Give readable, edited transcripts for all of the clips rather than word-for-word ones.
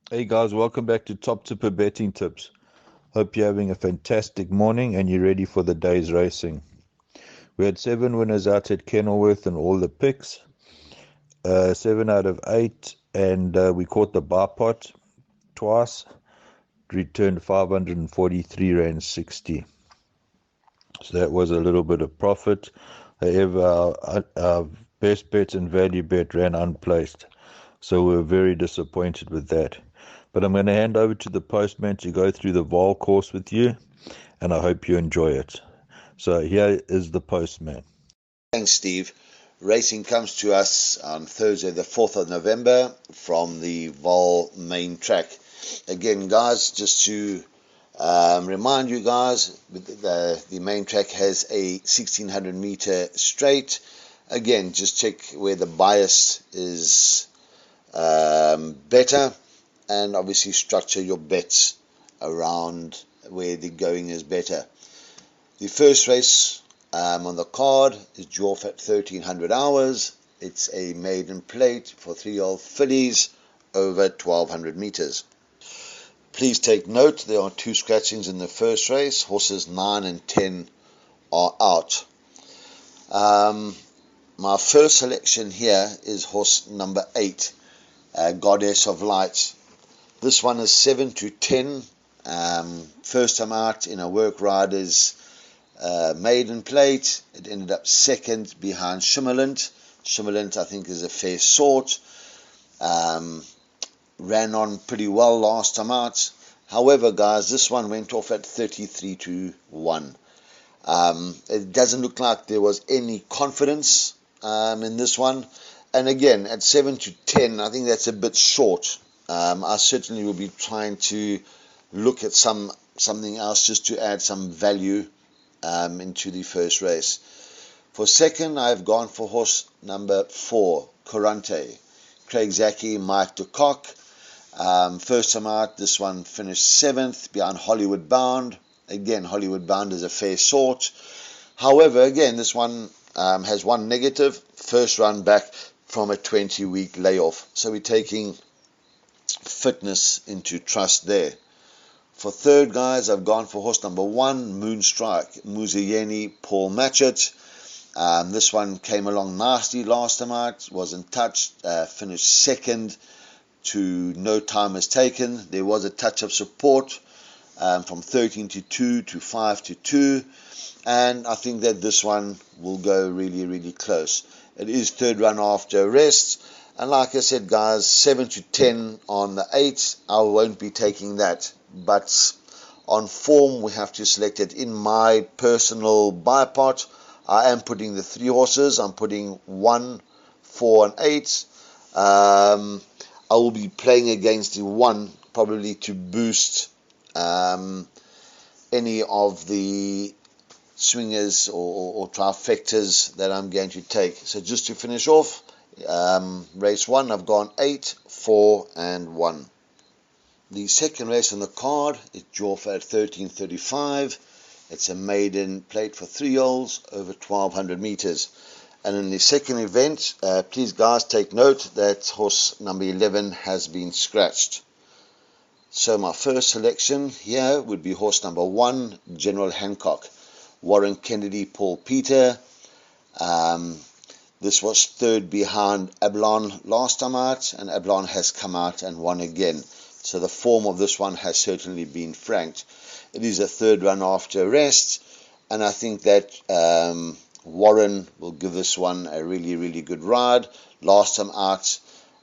Hey guys, welcome back to Top Tipper Betting Tips. Hope you're having a fantastic morning and you're ready for the day's racing. We had 7 winners out at Kenilworth and all the picks, 7 out of 8, and we caught the BIPOT twice, returned 543 Rand 60. So that was a little bit of profit. However, our best bet and value bet ran unplaced. So we're very disappointed with that. But I'm going to hand over to the postman to go through the Vaal course with you, and I hope you enjoy it. So here is the postman. Thanks, Steve. Racing comes to us on Thursday, the 4th of November, from the Vaal main track. Again, guys, just to remind you guys, the main track has a 1600 meter straight. Again, just check where the bias is better, and obviously structure your bets around where the going is better. The first race on the card is Dwarf at 1300 hours. It's a maiden plate for 3-year-old fillies over 1200 meters. Please take note, there are 2 scratchings in the first race. Horses 9 and 10 are out. My first selection here is horse number 8, Goddess of Light. This one is 7 to 10. First time out in a work rider's maiden plate. It ended up second behind Shimmerland. Shimmerland, I think, is a fair sort. Ran on pretty well last time out. However, guys, this one went off at 33 to 1. It doesn't look like there was any confidence in this one. And again, at 7 to 10, I think that's a bit short. I certainly will be trying to look at something else just to add some value into the first race. For second, I've gone for horse number 4, Corante. Craig Zaki, Mike de Kock. First time out, this one finished 7th behind Hollywood Bound. Again, Hollywood Bound is a fair sort. However, again, this one has one negative. First run back from a 20-week layoff. So we're taking fitness into trust there. For third, guys, I've gone for horse number 1, Moonstrike, Muzayeni, Paul Matchett. This one came along nasty last time out, wasn't touched, finished second to no time is taken. There was a touch of support from 13 to 2 to 5 to 2, and I think that this one will go really, really close. It is third run after rest, and like I said, guys, 7 to 10 on the 8, I won't be taking that. But on form, we have to select it. In my personal bipot, I am putting the 3 horses. I'm putting 1, 4, and 8. I will be playing against the 1, probably to boost any of the swingers or trifectas that I'm going to take. So just to finish off, race 1, I've gone 8, 4, and 1. The second race on the card is Dwarf at 1335. It's a maiden plate for 3-year-olds over 1200 meters. And in the second event, please guys take note that horse number 11 has been scratched. So my first selection here would be horse number 1, General Hancock. Warren Kennedy, Paul Peter. This was third behind Ablon last time out, and Ablon has come out and won again. So the form of this one has certainly been franked. It is a third run after rest, and I think that Warren will give this one a really, really good ride. Last time out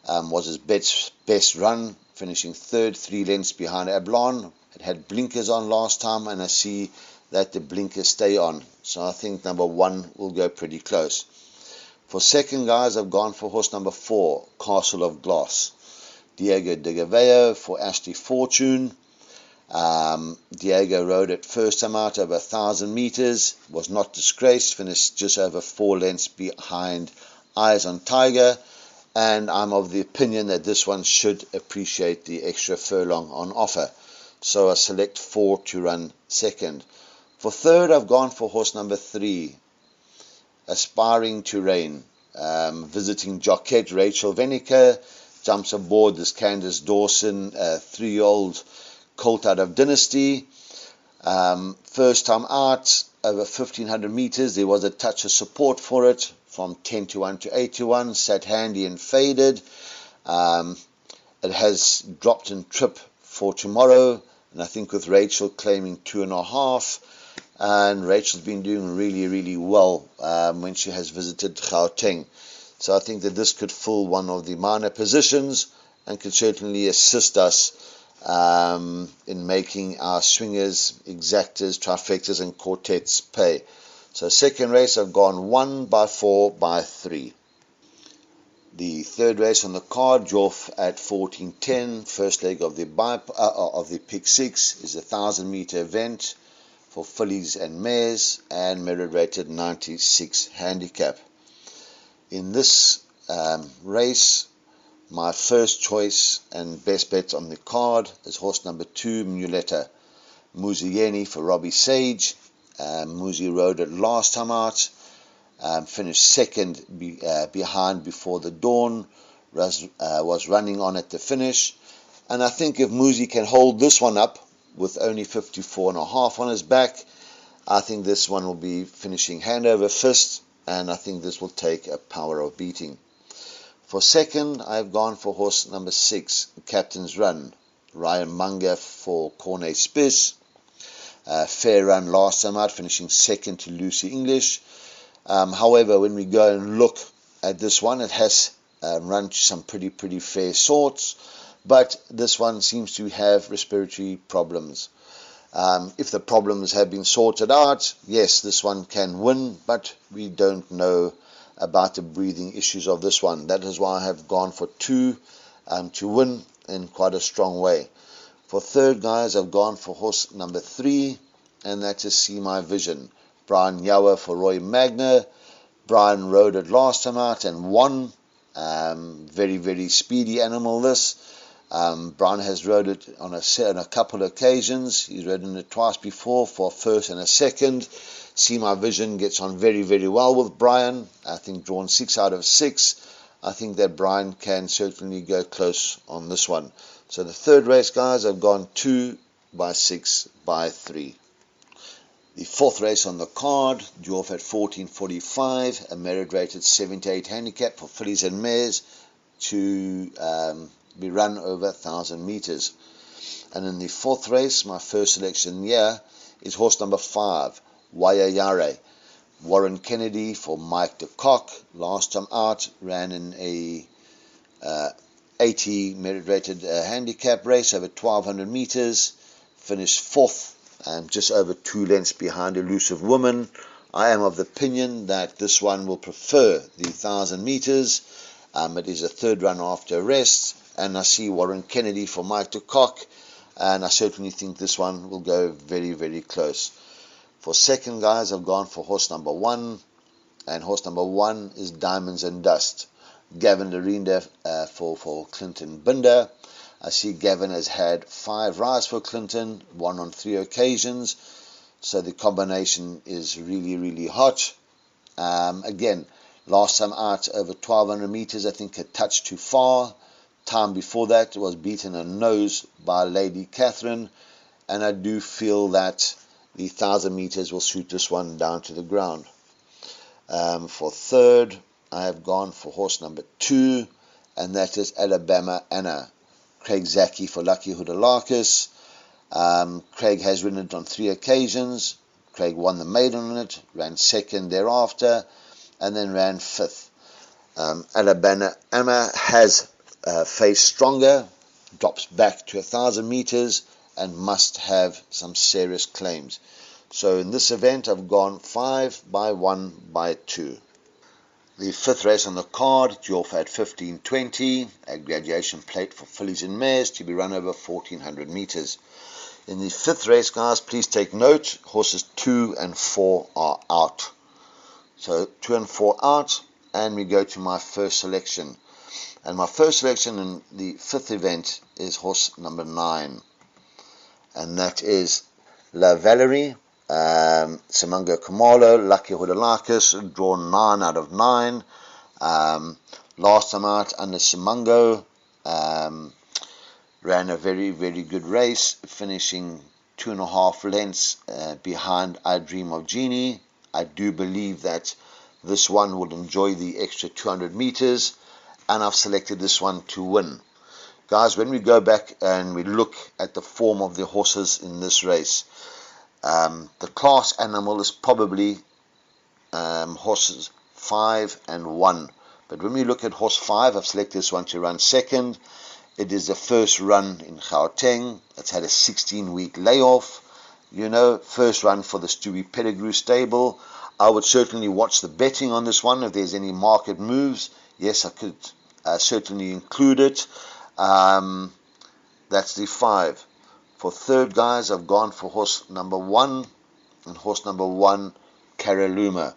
was his best run, finishing third, 3 lengths behind Ablon. It had blinkers on last time, and I see that the blinkers stay on. So I think number 1 will go pretty close. For second, guys, I've gone for horse number 4, Castle of Glass. Diego de Gaveo for Ashley Fortune. Diego rode it first time out over 1,000 meters, was not disgraced, finished just over 4 lengths behind Eyes on Tiger, and I'm of the opinion that this one should appreciate the extra furlong on offer. So I select 4 to run second. For third, I've gone for horse number 3, Aspiring to Reign. Visiting jockey Rachel Venica. jumps aboard this Candace Dawson, 3-year-old colt out of Dynasty. First time out, over 1,500 meters. There was a touch of support for it from 10-1 to 8-1. Sat handy and faded. It has dropped in trip for tomorrow, and I think with Rachel claiming 2.5, and Rachel's been doing really, really well when she has visited Gauteng. So I think that this could fill one of the minor positions and could certainly assist us in making our swingers, exactas, trifectas and quartets pay. So second race I've gone 1 by 4 by 3. The third race on the card, Joff at 14.10, first leg of the pick 6 is a 1,000-meter event for fillies and mares and merit rated 96 handicap. In this race, my first choice and best bet on the card is horse number 2, Muleta Muzieni for Robbie Sage. Muzi rode it last time out, finished second behind Before the Dawn, was running on at the finish, and I think if Muzi can hold this one up with only 54.5 on his back, I think this one will be finishing hand over fist, and I think this will take a power of beating. For second, I've gone for horse number 6, Captain's Run, Ryan Munger for Cornet Spiss. Fair run last time out, finishing second to Lucy English. However, when we go and look at this one, it has run some pretty fair sorts, but this one seems to have respiratory problems. If the problems have been sorted out, yes, this one can win, but we don't know about the breathing issues of this one. That is why I have gone for 2 to win in quite a strong way. For third, guys, I've gone for horse number 3, and that is See My Vision, Brian Yower for Roy Magner. Brian rode it last time out and won. Very speedy animal this. Brian has rode it on a couple of occasions. He's ridden it twice before for a first and a second. See My Vision gets on very well with Brian. I think drawn 6 out of 6. I think that Brian can certainly go close on this one. So the third race, guys, I've gone 2 by 6 by 3. The fourth race on the card, due off at 14.45, a merit rated 78 handicap for fillies and mares to be run over 1,000 meters. And in the fourth race, my first selection here is horse number 5, Wayayare, Warren Kennedy for Mike de Kock. Last time out, ran in a 80 merit rated handicap race over 1,200 meters, finished 4th and just over 2 lengths behind Elusive Woman. I am of the opinion that this one will prefer the 1,000 meters. It is a third run after a rest, and I see Warren Kennedy for Mike de Kock, and I certainly think this one will go very close. For second, guys, I've gone for horse number 1, and horse number 1 is Diamonds and Dust, Gavin Lorinda for Clinton Binder. I see Gavin has had 5 rides for Clinton, 1 on 3 occasions, so the combination is really hot. Again, last time out over 1,200 meters, I think a touch too far. Time before that was beaten a nose by Lady Catherine, and I do feel that the 1,000 meters will suit this one down to the ground. For third, I have gone for horse number 2, and that is Alabama Anna, Craig Zaki for Lucky Hoodalakis. Craig has ridden it on 3 occasions. Craig won the maiden on it, ran second thereafter, and then ran 5th. Alabama Anna has faced stronger, drops back to 1,000 meters, and must have some serious claims. So in this event, I've gone 5 by 1 by 2. The fifth race on the card, due off at 15.20, a graduation plate for fillies and mares to be run over 1,400 meters. In the fifth race, guys, please take note, horses 2 and 4 are out. So 2 and 4 out, and we go to my first selection. And my first selection in the fifth event is horse number 9. And that is La Valerie, Simango Kamalo, Lucky Hoodalakis, drawn 9 out of 9. Last time out under Simango, ran a very, very good race, finishing 2.5 lengths behind I Dream of Jeannie. I do believe that this one will enjoy the extra 200 meters, and I've selected this one to win. Guys, when we go back and we look at the form of the horses in this race, the class animal is probably horses 5 and 1. But when we look at horse 5, I've selected this one to run second. It is the first run in Gauteng. It's had a 16-week layoff. First run for the Stewie Pettigrew stable. I would certainly watch the betting on this one if there's any market moves. Yes, I could certainly include it. That's the 5. For third, guys, I've gone for horse number 1, and horse number 1, Caraluma.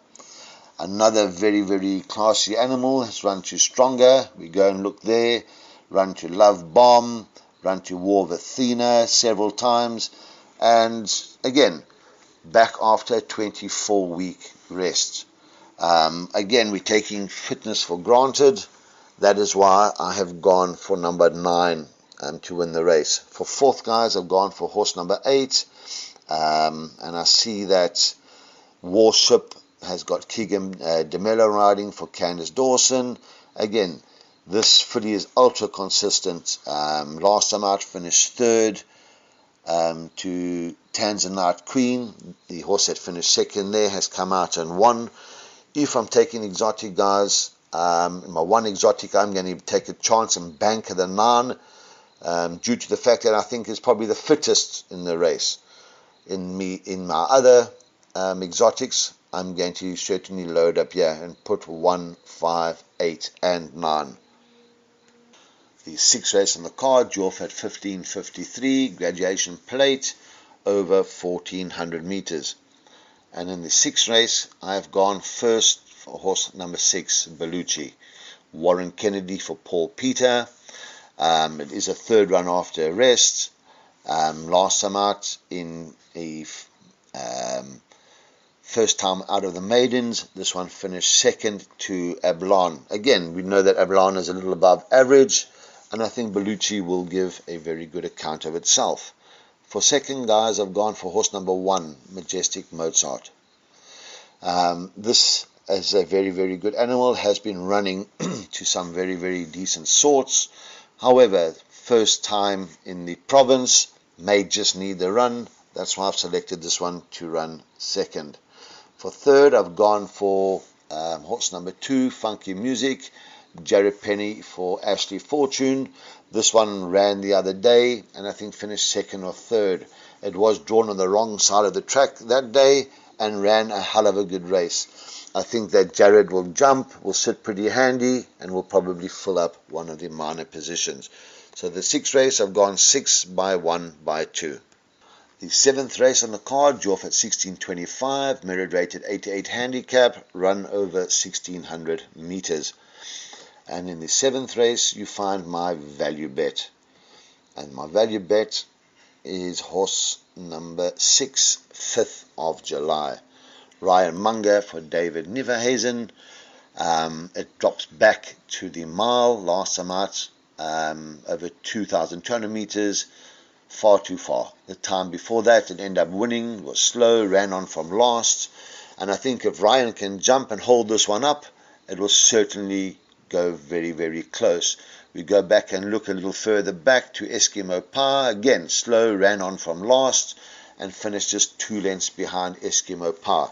Another very, very classy animal has run to Stronger. We go and look there. Run to Love Bomb, run to War of Athena several times, and again, back after a 24-week rest. Again, we're taking fitness for granted. That is why I have gone for number 9 to win the race. For fourth, guys, I've gone for horse number 8, and I see that Warship has got Keegan DeMello riding for Candice Dawson. Again, this filly is ultra consistent. Last time out, finished third to Tanzanite Queen. The horse that finished second there has come out and won. If I'm taking exotic, guys, my one exotic, I'm going to take a chance and bank the 9, due to the fact that I think is probably the fittest in the race. In my other exotics, I'm going to certainly load up here and put 1, 5, 8, and 9. The 6th race on the card, drew off at 15:53, graduation plate, over 1400 meters. And in the 6th race, I have gone first for horse number 6, Bellucci. Warren Kennedy for Paul Peter. It is a third run after a rest. Last time out in a first time out of the maidens, this one finished second to Ablon. Again, we know that Ablon is a little above average, and I think Bellucci will give a very good account of itself. For second, guys, I've gone for horse number 1, Majestic Mozart. This is a very, very good animal, has been running to some very, very decent sorts. However, first time in the province, may just need the run. That's why I've selected this one to run second. For third, I've gone for horse number 2, Funky Music. Jared Penny for Ashley Fortune. This one ran the other day and I think finished second or third. It was drawn on the wrong side of the track that day and ran a hell of a good race. I think that Jared will jump, will sit pretty handy, and will probably fill up one of the minor positions. So the 6th race, I've gone 6 by 1 by 2. The 7th race on the card, drew off at 16:25, merit rated 88 handicap, run over 1600 meters. And in the 7th race, you find my value bet. And my value bet is horse number 6, 5th of July. Ryan Munger for David Niverhazen. It drops back to the mile last time out, over 2,200 meters, far too far. The time before that, it ended up winning, was slow, ran on from last. And I think if Ryan can jump and hold this one up, it will certainly go very, very close. We go back and look a little further back to Eskimo Power. Again, slow, ran on from last and finished just 2 lengths behind Eskimo Power.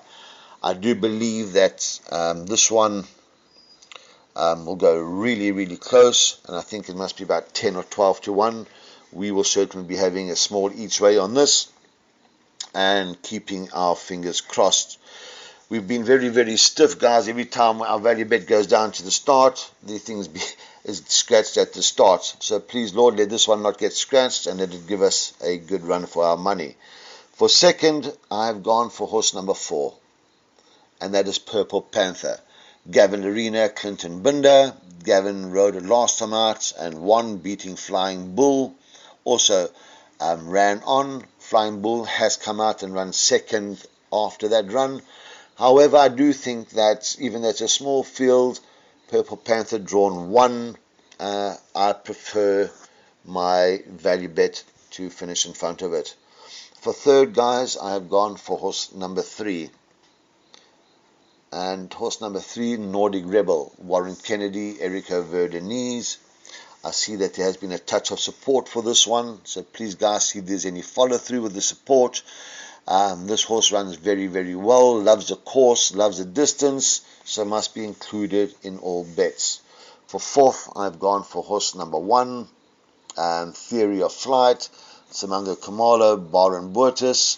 I do believe that this one will go really, really close, and I think it must be about 10 or 12 to 1. We will certainly be having a small each way on this and keeping our fingers crossed. We've been very, very stiff, guys. Every time our value bet goes down to the start, the thing is scratched at the start. So please, Lord, let this one not get scratched and let it give us a good run for our money. For second, I've gone for horse number 4, and that is Purple Panther. Gavin Arena, Clinton Binder. Gavin rode it last time out and won, beating Flying Bull. Also ran on. Flying Bull has come out and run second after that run. However, I do think that even though it's a small field, Purple Panther drawn 1 I prefer my value bet to finish in front of it. For third, guys, I have gone for horse number 3. And horse number 3, Nordic Rebel, Warren Kennedy, Erica Verdenise. I see that there has been a touch of support for this one, so please, guys, see if there's any follow through with the support. This horse runs very, very well, loves the course, loves the distance, so must be included in all bets. For fourth, I've gone for horse number 1, Theory of Flight, Simango Kamalo, Baron Burtis.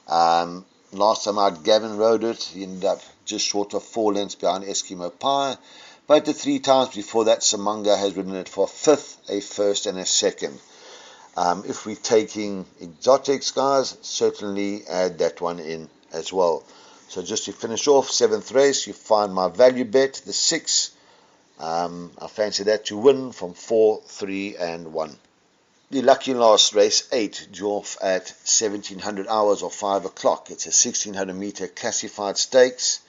Last time out, Gavin rode it. He ended up just short of 4 lengths behind Eskimo Pie. But the 3 times before that, Samanga has ridden it for a 5th, a 1st, and a 2nd. If we're taking exotics, guys, certainly add that one in as well. So just to finish off, 7th race, you find my value bet, the 6. I fancy that to win from 4, 3, and 1. The lucky last race, 8, due off at 1700 hours or 5 o'clock. It's a 1600 meter classified stakes.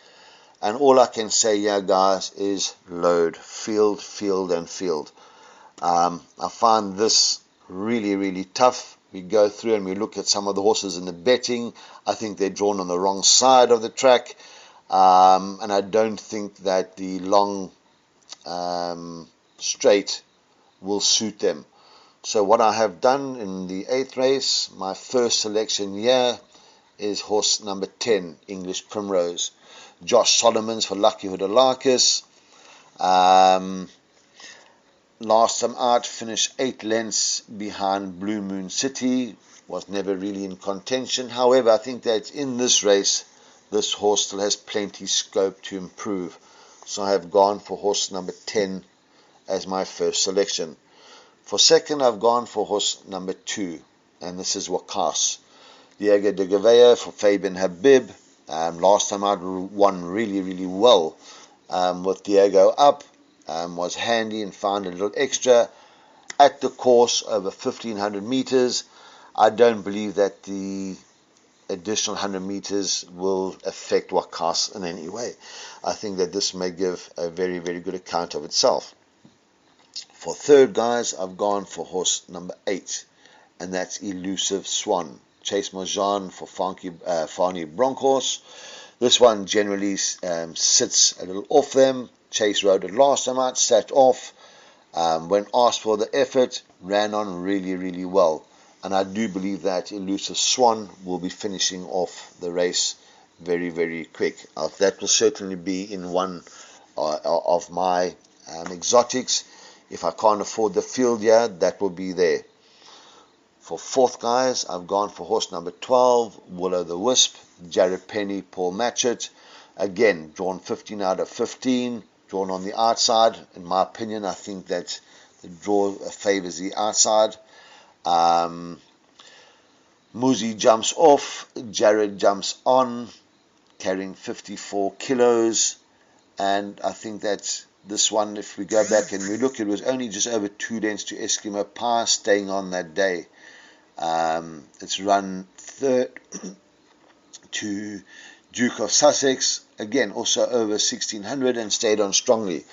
And all I can say here, guys, is load. Field, field, and field. I find this really, really tough. We go through and we look at some of the horses in the betting. I think they're drawn on the wrong side of the track. And I don't think that the long straight will suit them. So what I have done in the 8th race, my first selection here is horse number 10, English Primrose. Josh Solomons for Lucky Hoodalakis. Last time out, finished 8 lengths behind Blue Moon City. Was never really in contention. However, I think that in this race, this horse still has plenty scope to improve. So I have gone for horse number 10 as my first selection. For second, I've gone for horse number 2, and this is Wakas. Diego de Gavea for Fabian Habib. Last time out, won really, really well with Diego up. Was handy and found a little extra at the course over 1500 meters. I don't believe that the additional 100 meters will affect Wakas in any way. I think that this may give a very, very good account of itself. For third, guys, I've gone for horse number 8, and that's Elusive Swan. Chase Marjan for Fani Bronkhorst. This one generally sits a little off them. Chase rode it last time out, sat off. When asked for the effort, ran on really, really well. And I do believe that Elusive Swan will be finishing off the race very, very quick. That will certainly be in one of my exotics. If I can't afford the field here, that will be there. For fourth, guys, I've gone for horse number 12, Willow the Wisp, Jared Penny, Paul Matchett. Again, drawn 15 out of 15, drawn on the outside. In my opinion, I think that the draw favors the outside. Muzi jumps off, Jared jumps on, carrying 54 kilos. And I think that this one, if we go back and we look, it was only just over 2 lengths to Eskimo Pie, staying on that day. It's run third to Duke of Sussex, again also over 1600, and stayed on strongly.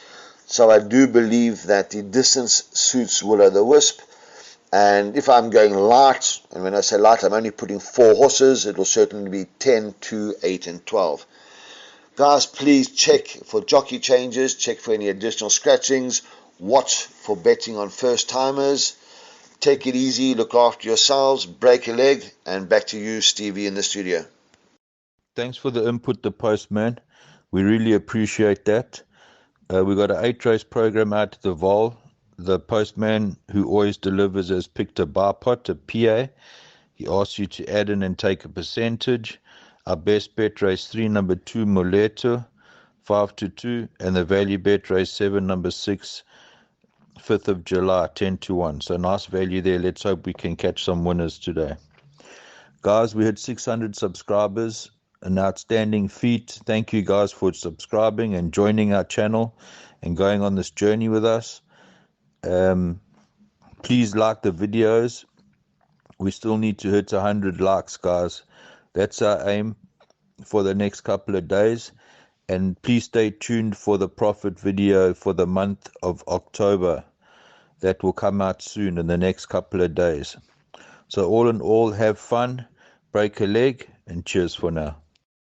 So I do believe that the distance suits Willow the Wisp. And if I'm going light, and when I say light, I'm only putting 4 horses, it will certainly be 10, 2, 8, and 12. Guys, please check for jockey changes, check for any additional scratchings, watch for betting on first timers. Take it easy, look after yourselves, break a leg, and back to you, Stevie, in the studio. Thanks for the input, the postman. We really appreciate that. We got an 8-race program out at the Vaal. The postman who always delivers has picked a BIPOT, a PA. He asks you to add in and take a percentage. Our best bet, race 3, number 2, Moleto, 5-2, and the value bet, race 7, number 6, 5th of July, 10-1. So nice value there. Let's hope we can catch some winners today. Guys, we had 600 subscribers, an outstanding feat. Thank you guys for subscribing and joining our channel and going on this journey with us. Please like the videos. We still need to hit 100 likes, guys. That's our aim for the next couple of days. And please stay tuned for the profit video for the month of October. that will come out soon in the next couple of days. So all in all, have fun, break a leg, and cheers for now.